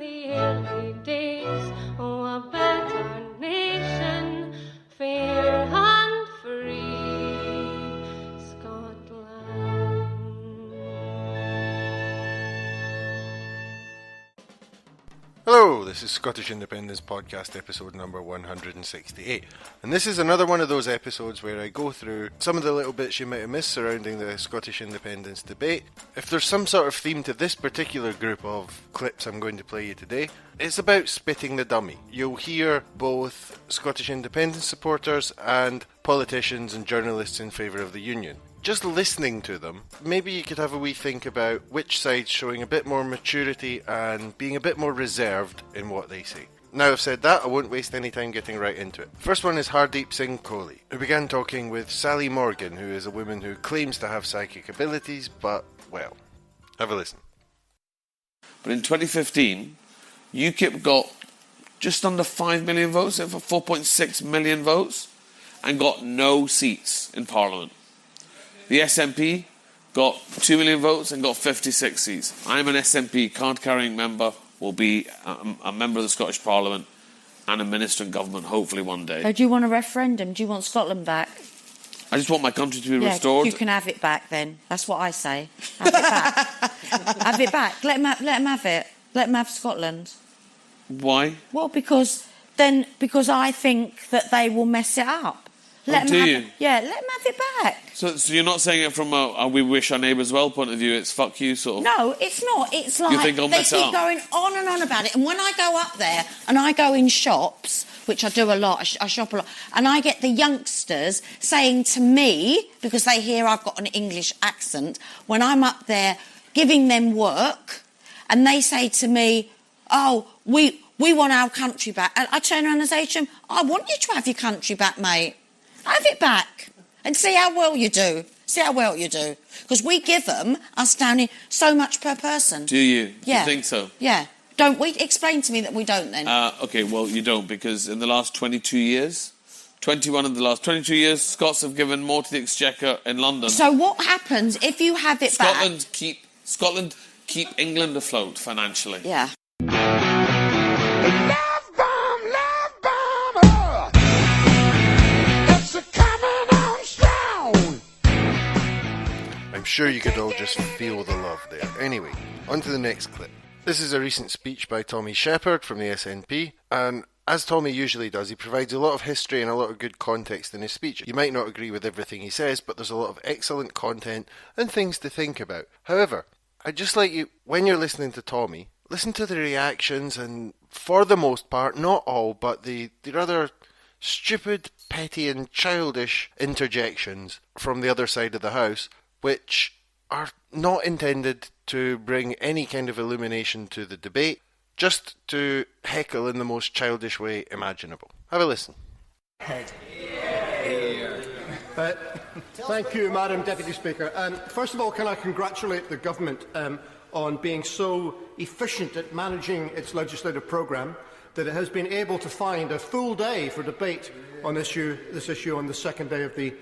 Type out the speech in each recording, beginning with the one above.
The early days, oh, a better nation, fair and free, Scotland. Hello, this is Scottish Independence Podcast episode number 168, and this is another one of those episodes where I go through some of the little bits you might have missed surrounding the Scottish independence debate. If there's some sort of theme to this particular group of clips I'm going to play you today, it's about spitting the dummy. You'll hear both Scottish independence supporters and politicians and journalists in favour of the Union. Just listening to them, maybe you could have a wee think about which side's showing a bit more maturity and being a bit more reserved in what they say. Now I've said that, I won't waste any time getting right into it. First one is Hardeep Singh Kohli, who began talking with Sally Morgan, who is a woman who claims to have psychic abilities, but, well, have a listen. But in 2015, UKIP got just under 5 million votes, for 4.6 million votes, and got no seats in Parliament. The SNP got 2 million votes and got 56 seats. I'm an SNP card-carrying member, will be a member of the Scottish Parliament and a minister in government, hopefully one day. Do you want a referendum? Do you want Scotland back? I just want my country to be restored. You can have it back then. That's what I say. Have it back. Have it back. Let them have it. Let them have Scotland. Why? Well, because I think that they will mess it up. Let them have it back. So you're not saying it from a we wish our neighbours well point of view, it's fuck you sort of? No, it's not. It's like you think they keep going on and on about it. And when I go up there and I go in shops, which I do a lot, I shop a lot, and I get the youngsters saying to me, because they hear I've got an English accent, when I'm up there giving them work, and they say to me, oh, we want our country back. And I turn around and say to them, I want you to have your country back, mate. Have it back and see how well you do. See how well you do. Because we give them, us down here, so much per person. Do you? Yeah. You think so? Yeah. Don't we? Explain to me that we don't then. OK, well, you don't, because in the last 22 years, 21 of the last 22 years, Scots have given more to the Exchequer in London. So what happens if you have it back? Scotland keep England afloat financially. Yeah. I'm sure you could all just feel the love there. Anyway, on to the next clip. This is a recent speech by Tommy Shepherd from the SNP, and as Tommy usually does, he provides a lot of history and a lot of good context in his speech. You might not agree with everything he says, but there's a lot of excellent content and things to think about. However, I'd just like you, when you're listening to Tommy, listen to the reactions and, for the most part, not all, but the rather stupid, petty and childish interjections from the other side of the house, which are not intended to bring any kind of illumination to the debate, just to heckle in the most childish way imaginable. Have a listen. Thank you, Madam Deputy Speaker. First of all, can I congratulate the Government on being so efficient at managing its legislative programme that it has been able to find a full day for debate on this issue on the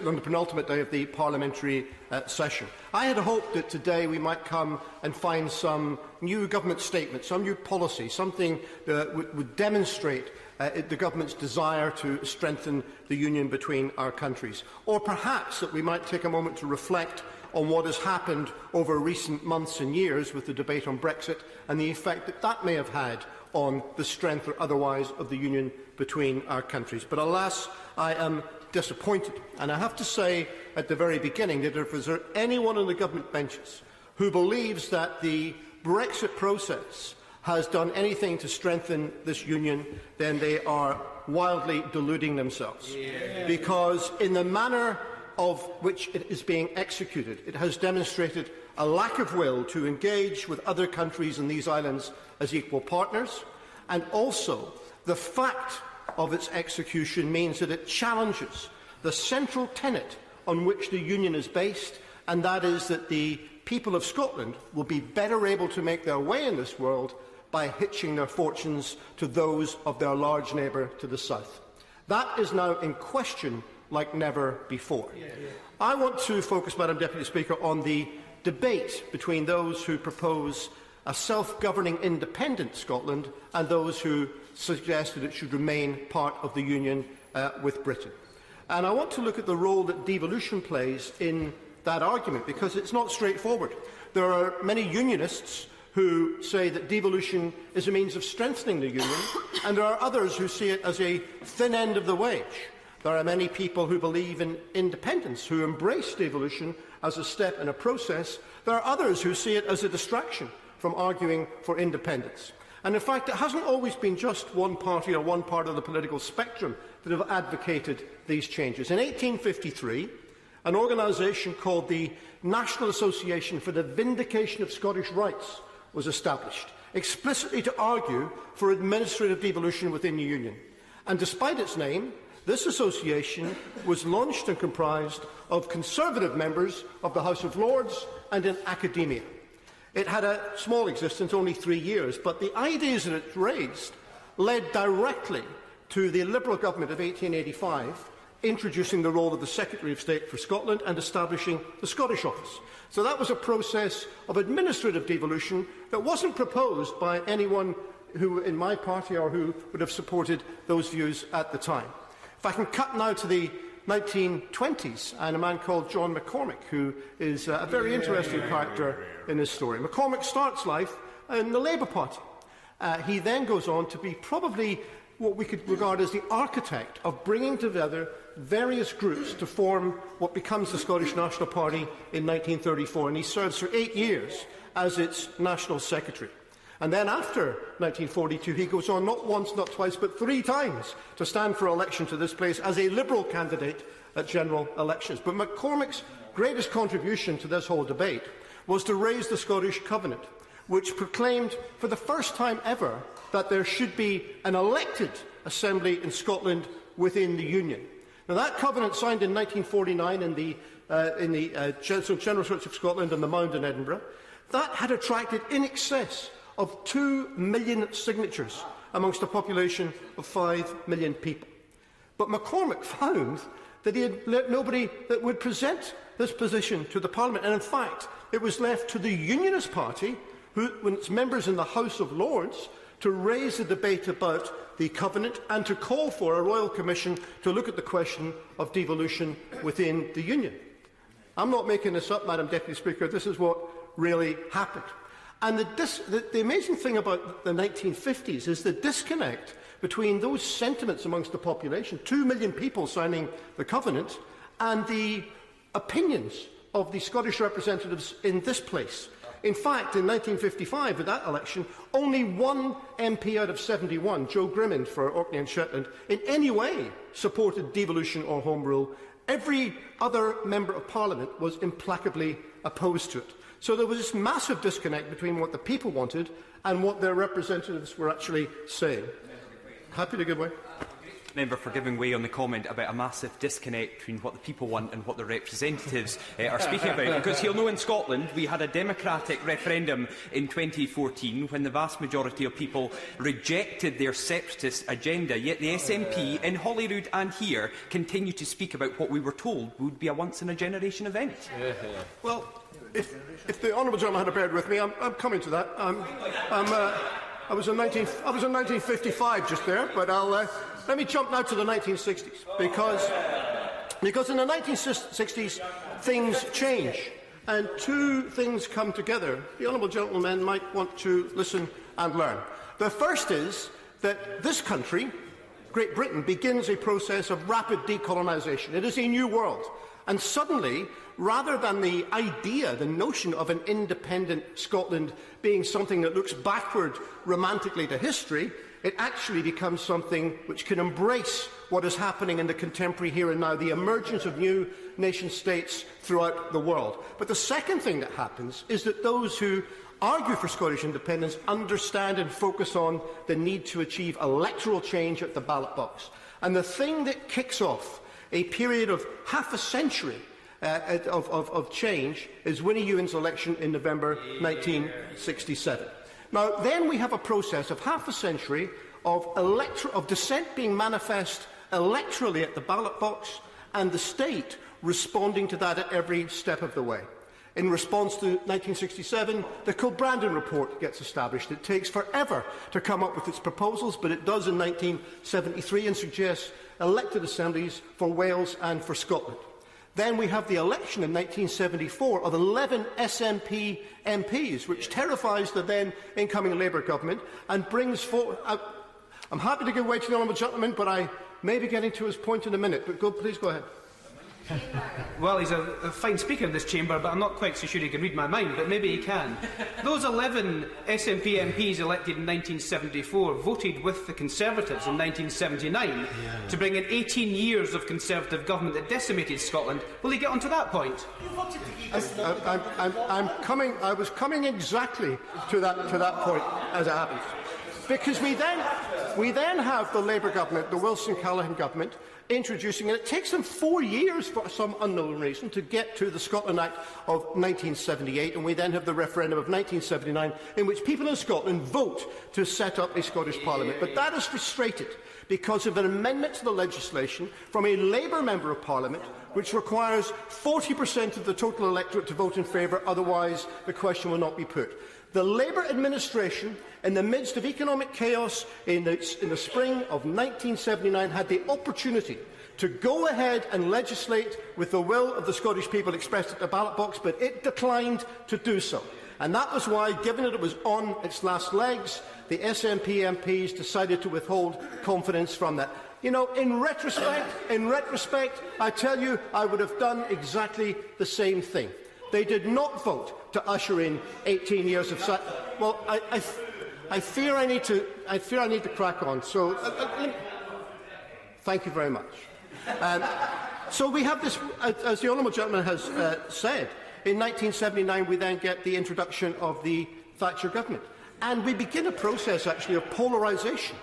on the penultimate day of the parliamentary session. I had hoped that today we might come and find some new government statement, some new policy, something that would demonstrate the government's desire to strengthen the union between our countries. Or perhaps that we might take a moment to reflect on what has happened over recent months and years with the debate on Brexit and the effect that that may have had on the strength or otherwise of the union between our countries. But alas, I am disappointed. And I have to say at the very beginning that if there anyone on the government benches who believes that the Brexit process has done anything to strengthen this union, then they are wildly deluding themselves. Yeah. Because in the manner of which it is being executed, it has demonstrated a lack of will to engage with other countries in these islands as equal partners, and also the fact of its execution means that it challenges the central tenet on which the Union is based, and that is that the people of Scotland will be better able to make their way in this world by hitching their fortunes to those of their large neighbour to the south. That is now in question like never before. I want to focus, Madam Deputy Speaker, on the debate between those who propose a self-governing independent Scotland, and those who suggested it should remain part of the Union with Britain. And I want to look at the role that devolution plays in that argument, because it's not straightforward. There are many unionists who say that devolution is a means of strengthening the Union, and there are others who see it as a thin end of the wedge. There are many people who believe in independence, who embrace devolution as a step in a process. There are others who see it as a distraction from arguing for independence. And in fact, it hasn't always been just one party or one part of the political spectrum that have advocated these changes. In 1853, an organisation called the National Association for the Vindication of Scottish Rights was established, explicitly to argue for administrative devolution within the Union. And despite its name, this association was launched and comprised of Conservative members of the House of Lords and in academia. It had a small existence, only 3 years, but the ideas that it raised led directly to the Liberal government of 1885 introducing the role of the Secretary of State for Scotland and establishing the Scottish Office. So that was a process of administrative devolution that wasn't proposed by anyone who, in my party, or who would have supported those views at the time. If I can cut now to the 1920s, and a man called John McCormick, who is a very interesting character in this story. McCormick starts life in the Labour Party. He then goes on to be probably what we could regard as the architect of bringing together various groups to form what becomes the Scottish National Party in 1934, and he serves for 8 years as its National Secretary. And then after 1942, he goes on not once, not twice, but 3 times to stand for election to this place as a Liberal candidate at general elections. But McCormick's greatest contribution to this whole debate was to raise the Scottish Covenant, which proclaimed for the first time ever that there should be an elected assembly in Scotland within the Union. Now, that covenant, signed in 1949 in the General Church of Scotland and the Mound in Edinburgh, that had attracted in excess of 2 million signatures amongst a population of 5 million people. But McCormick found that he had nobody that would present this position to the Parliament, and in fact it was left to the Unionist Party, when its members in the House of Lords, to raise the debate about the Covenant and to call for a Royal Commission to look at the question of devolution within the Union. I'm not making this up, Madam Deputy Speaker, this is what really happened. And the amazing thing about the 1950s is the disconnect between those sentiments amongst the population, 2 million people signing the Covenant, and the opinions of the Scottish representatives in this place. In fact, in 1955, at that election, only 1 MP out of 71, Joe Grimmond for Orkney and Shetland, in any way supported devolution or Home Rule. Every other Member of Parliament was implacably opposed to it. So there was this massive disconnect between what the people wanted and what their representatives were actually saying. Happy to give way. Member for giving way on the comment about a massive disconnect between what the people want and what their representatives are speaking about. Because he'll know in Scotland we had a democratic referendum in 2014 when the vast majority of people rejected their separatist agenda, yet the SNP in Holyrood and here continue to speak about what we were told would be a once-in-a-generation event. Well, if the honourable gentleman had bared with me, I'm coming to that. I was in 1955 just there, but let me jump now to the 1960s, because in the 1960s things change, and 2 things come together. The honourable gentleman might want to listen and learn. The first is that this country, Great Britain, begins a process of rapid decolonisation. It is a new world. And suddenly, rather than the idea, the notion of an independent Scotland being something that looks backward romantically to history, it actually becomes something which can embrace what is happening in the contemporary here and now, the emergence of new nation-states throughout the world. But the second thing that happens is that those who argue for Scottish independence understand and focus on the need to achieve electoral change at the ballot box. And the thing that kicks off a period of half a century of change is Winnie Ewan's election in November 1967. Now, then we have a process of half a century of dissent being manifest electorally at the ballot box, and the state responding to that at every step of the way. In response to 1967, the Kilbrandon Report gets established. It takes forever to come up with its proposals, but it does in 1973 and suggests elected assemblies for Wales and for Scotland. Then we have the election in 1974 of 11 SNP MPs, which terrifies the then incoming Labour government and brings forward... I'm happy to give way to the honourable gentleman, but I may be getting to his point in a minute. But please go ahead. Well, he's a fine speaker in this chamber, but I'm not quite so sure he can read my mind, but maybe he can. Those 11 SNP MPs elected in 1974 voted with the Conservatives in 1979 to bring in 18 years of Conservative government that decimated Scotland. Will he get onto that point? I was coming exactly to that point as it happens. Because we then have the Labour government, the Wilson-Callaghan government, introducing, and it takes them 4 years for some unknown reason to get to the Scotland Act of 1978, and we then have the referendum of 1979 in which people in Scotland vote to set up a Scottish Parliament. But that is frustrated because of an amendment to the legislation from a Labour Member of Parliament which requires 40% of the total electorate to vote in favour, otherwise the question will not be put. The Labour administration, in the midst of economic chaos in the spring of 1979, had the opportunity to go ahead and legislate with the will of the Scottish people expressed at the ballot box, but it declined to do so. And that was why, given that it was on its last legs, the SNP MPs decided to withhold confidence from that. You know, in retrospect, I tell you, I would have done exactly the same thing. They did not vote to usher in 18 years of... Well, I fear I need to crack on. So, thank you very much. So we have this, as the honourable gentleman has said, in 1979 we then get the introduction of the Thatcher government. And we begin a process, actually, of polarisation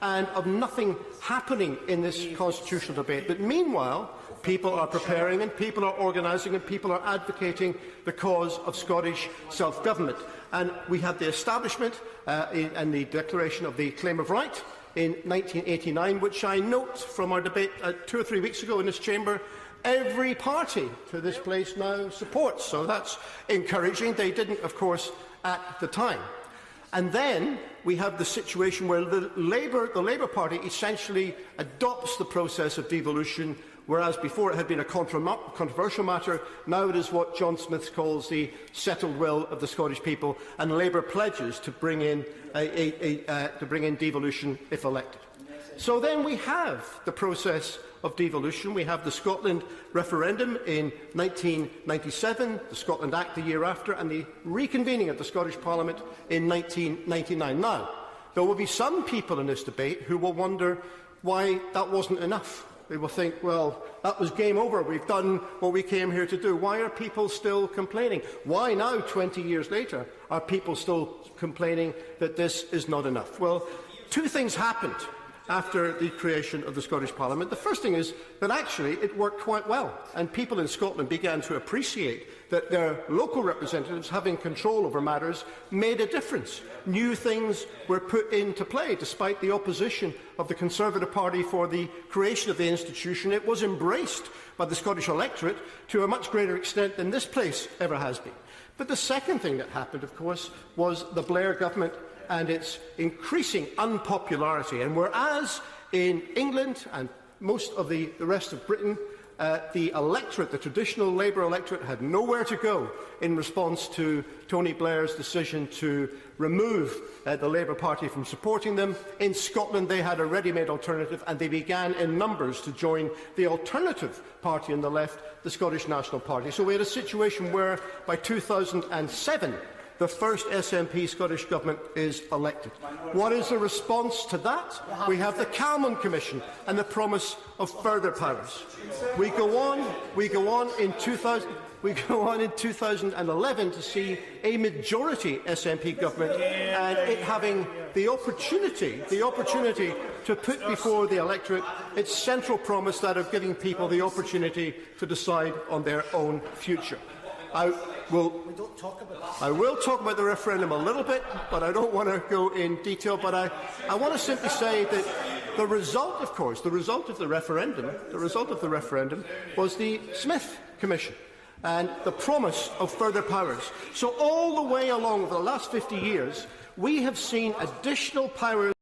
and of nothing happening in this constitutional debate. But meanwhile, people are preparing and people are organising and people are advocating the cause of Scottish self-government. And we had the establishment and the declaration of the Claim of Right in 1989, which I note from our debate 2 or 3 weeks ago in this chamber, every party to this place now supports. So that's encouraging. They didn't, of course, at the time. And then we have the situation where the Labour Party essentially adopts the process of devolution, whereas before it had been a controversial matter. Now it is what John Smith calls the settled will of the Scottish people, and Labour pledges to bring in devolution if elected. So then we have the process of devolution. We have the Scotland referendum in 1997, the Scotland Act the year after, and the reconvening of the Scottish Parliament in 1999. Now, there will be some people in this debate who will wonder why that wasn't enough. They will think, well, that was game over. We've done what we came here to do. Why are people still complaining? Why now, 20 years later, are people still complaining that this is not enough? Well, two things happened after the creation of the Scottish Parliament. The first thing is that actually it worked quite well, and people in Scotland began to appreciate that their local representatives having control over matters made a difference. New things were put into play. Despite the opposition of the Conservative Party for the creation of the institution, it was embraced by the Scottish electorate to a much greater extent than this place ever has been. But the second thing that happened, of course, was the Blair government and its increasing unpopularity. And whereas in England and most of the rest of Britain, the electorate, the traditional Labour electorate, had nowhere to go in response to Tony Blair's decision to remove the Labour Party from supporting them. In Scotland, they had a ready-made alternative, and they began in numbers to join the alternative party on the left, the Scottish National Party. So we had a situation where, by 2007, the first SNP Scottish Government is elected. What is the response to that? We have the Calman Commission and the promise of further powers. We go on in 2011 to see a majority SNP government and it having the opportunity to put before the electorate its central promise, that of giving people the opportunity to decide on their own future. I will talk about the referendum a little bit, but I don't want to go in detail. But I want to simply say that the result of the referendum was the Smith Commission. and the promise of further powers. So all the way along over the last 50 years, we have seen additional powers